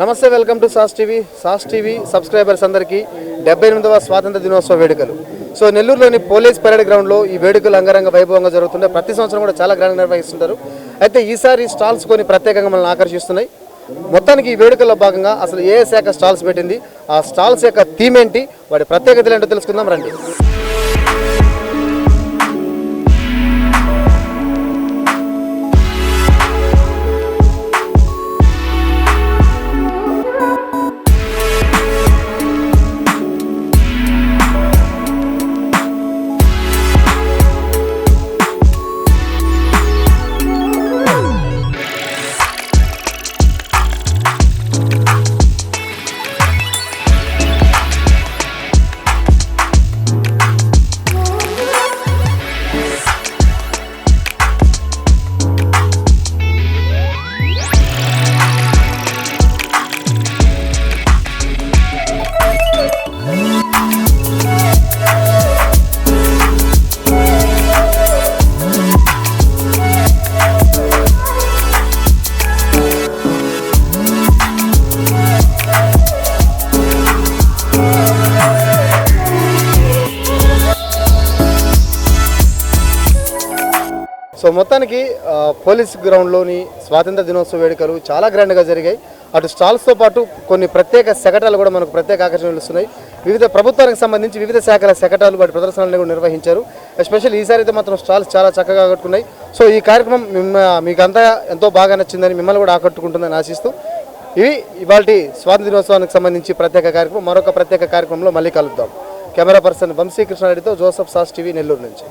నమస్తే, welcome to sauce TV subscribers అందరికీ 78వ స్వాతంత్ర దినోత్సవ వేడుకలు. సో నెల్లూరులోని పోలీస్ పరేడ్ గ్రౌండ్లో ఈ వేడుకలు అంగరంగ వైభవంగా జరుగుతుంటే ప్రతి సంవత్సరం కూడా చాలా గ్రాండ్ నిర్వహిస్తుంటారు. అయితే ఈసారి స్టాల్స్ కొన్ని ప్రత్యేకంగా మనల్ని ఆకర్షిస్తున్నాయి. మొత్తానికి ఈ వేడుకల్లో భాగంగా అసలు ఏ శాఖ స్టాల్స్ పెట్టింది, ఆ స్టాల్స్ యొక్క థీమ్ ఏంటి, వాటి ప్రత్యేకతలు ఏంటో తెలుసుకుందాం రండి. సో మొత్తానికి పోలీస్ గ్రౌండ్లోని స్వాతంత్ర దినోత్సవ వేడుకలు చాలా గ్రాండ్గా జరిగాయి. అటు స్టాల్స్తో పాటు కొన్ని ప్రత్యేక శకటాలు కూడా మనకు ప్రత్యేక ఆకర్షణలు ఇస్తున్నాయి. వివిధ ప్రభుత్వానికి సంబంధించి వివిధ శాఖల శకటాలు వాటి ప్రదర్శనలు కూడా నిర్వహించారు. ఎస్పెషల్లీ ఈసారి అయితే మాత్రం స్టాల్స్ చాలా చక్కగా ఆకట్టుకున్నాయి. సో ఈ కార్యక్రమం మీకంతా ఎంతో బాగా నచ్చిందని, మిమ్మల్ని కూడా ఆకట్టుకుంటుందని ఆశిస్తూ ఇవాళ స్వాతంత్ర దినోత్సవానికి సంబంధించి ప్రత్యేక కార్యక్రమం. మరొక ప్రత్యేక కార్యక్రమంలో మళ్ళీ కలుద్దాం. కెమెరా పర్సన్ వంశీకృష్ణారెడ్డితో జోసఫ్, సాస్ టీవీ, నెల్లూరు నుంచి.